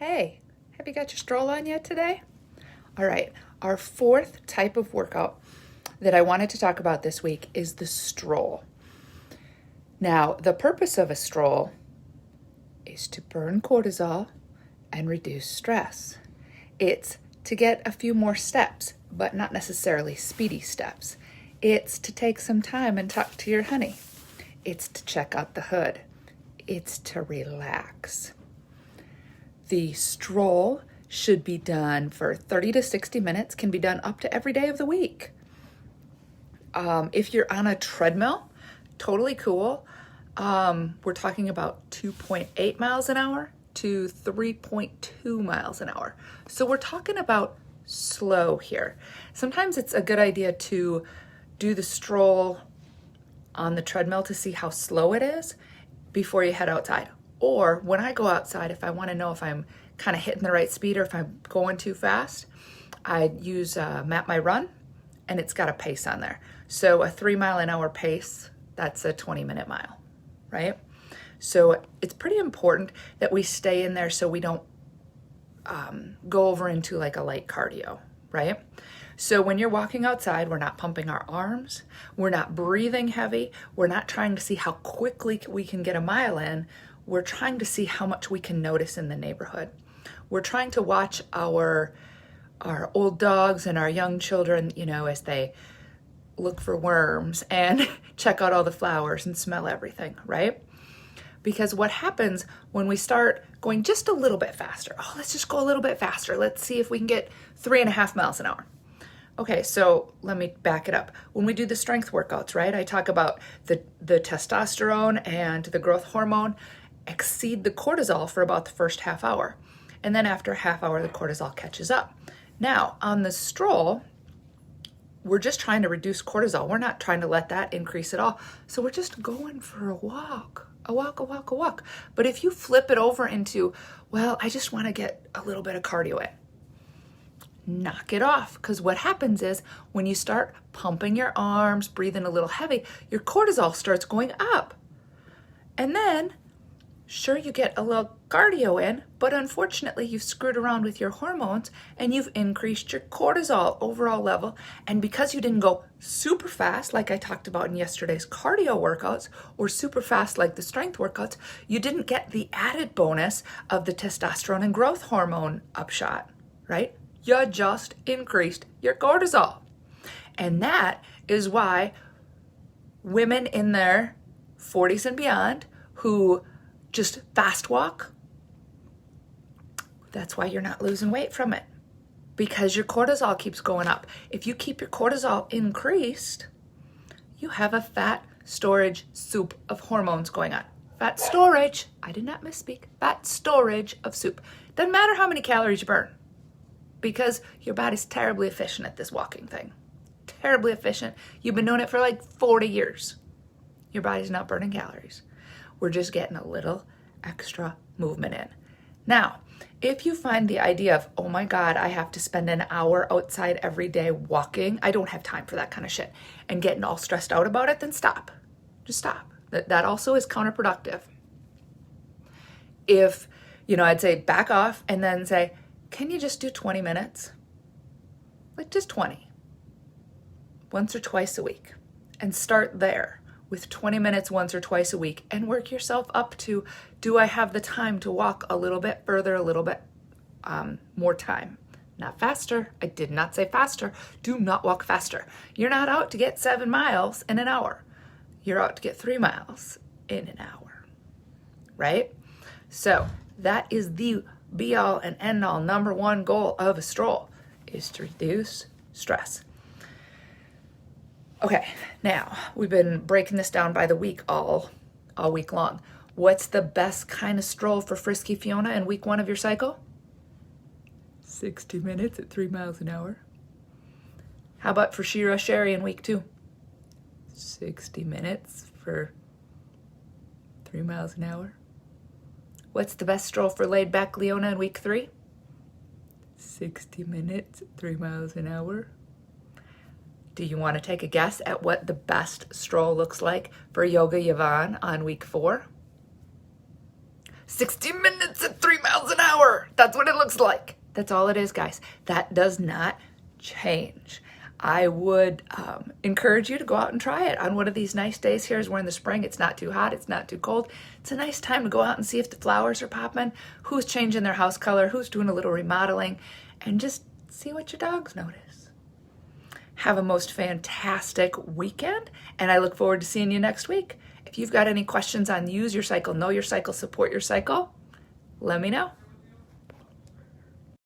Hey, have you got your stroll on yet today? All right, our fourth type of workout that I wanted to talk about this week is the stroll. Now, the purpose of a stroll is to burn cortisol and reduce stress. It's to get a few more steps, but not necessarily speedy steps. It's to take some time and talk to your honey. It's to check out the hood. It's to relax. The stroll should be done for 30 to 60 minutes, can be done up to every day of the week. If you're on a treadmill, totally cool. We're talking about 2.8 miles an hour to 3.2 miles an hour. So we're talking about slow here. Sometimes it's a good idea to do the stroll on the treadmill to see how slow it is before you head outside. Or when I go outside, if I want to know if I'm kind of hitting the right speed or if I'm going too fast, I use Map My Run, and it's got a pace on there. So a 3 mile an hour pace, that's a 20-minute mile, right? So it's pretty important that we stay in there so we don't go over into like a light cardio, right? So when you're walking outside, we're not pumping our arms, we're not breathing heavy, we're not trying to see how quickly we can get a mile in. We're trying to see how much we can notice in the neighborhood. We're trying to watch our old dogs and our young children, as they look for worms and check out all the flowers and smell everything, right? Because what happens when we start going just a little bit faster? Oh, let's just go a little bit faster. Let's see if we can get 3.5 miles an hour. Okay, so let me back it up. When we do the strength workouts, right, I talk about the testosterone and the growth hormone exceed the cortisol for about the first half hour. And then after a half hour, the cortisol catches up. Now, on the stroll, we're just trying to reduce cortisol. We're not trying to let that increase at all. So we're just going for a walk. But if you flip it over into, well, I just want to get a little bit of cardio in, knock it off. Because what happens is when you start pumping your arms, breathing a little heavy, your cortisol starts going up. And then sure, you get a little cardio in, but unfortunately you've screwed around with your hormones and you've increased your cortisol overall level. And because you didn't go super fast, like I talked about in yesterday's cardio workouts, or super fast like the strength workouts, you didn't get the added bonus of the testosterone and growth hormone upshot, right? You just increased your cortisol. And that is why women in their 40s and beyond who just fast walk, that's why you're not losing weight from it, because your cortisol keeps going up. If you keep your cortisol increased, you have a fat storage soup of hormones going on. Fat storage, I did not misspeak, fat storage of soup. Doesn't matter how many calories you burn, because your body's terribly efficient at this walking thing. Terribly efficient. You've been doing it for like 40 years. Your body's not burning calories. We're just getting a little extra movement in. Now, if you find the idea of, oh my God, I have to spend an hour outside every day walking, I don't have time for that kind of shit, and getting all stressed out about it, then stop. Just stop. That also is counterproductive. If, I'd say back off and then say, can you just do 20 minutes? Like just 20. Once or twice a week. And start there with 20 minutes once or twice a week, and work yourself up to, do I have the time to walk a little bit further, a little bit more time? Not faster. I did not say faster. Do not walk faster. You're not out to get 7 miles in an hour. You're out to get 3 miles in an hour, right? So that is the be all and end all number one goal of a stroll, is to reduce stress. Okay, now we've been breaking this down by the week all week long. What's the best kind of stroll for Frisky Fiona in week 1 of your cycle? 60 minutes at 3 miles an hour. How about for Shira Sherry in week 2? 60 minutes for 3 miles an hour. What's the best stroll for laid back Leona in week 3? 60 minutes at 3 miles an hour. Do you want to take a guess at what the best stroll looks like for Yoga Yvonne on week 4? 60 minutes at 3 miles an hour. That's what it looks like. That's all it is, guys. That does not change. I would encourage you to go out and try it on one of these nice days. Here is we're in the spring. It's not too hot. It's not too cold. It's a nice time to go out and see if the flowers are popping, who's changing their house color, who's doing a little remodeling, and just see what your dogs notice. Have a most fantastic weekend, and I look forward to seeing you next week. If you've got any questions on use your cycle, know your cycle, support your cycle, let me know.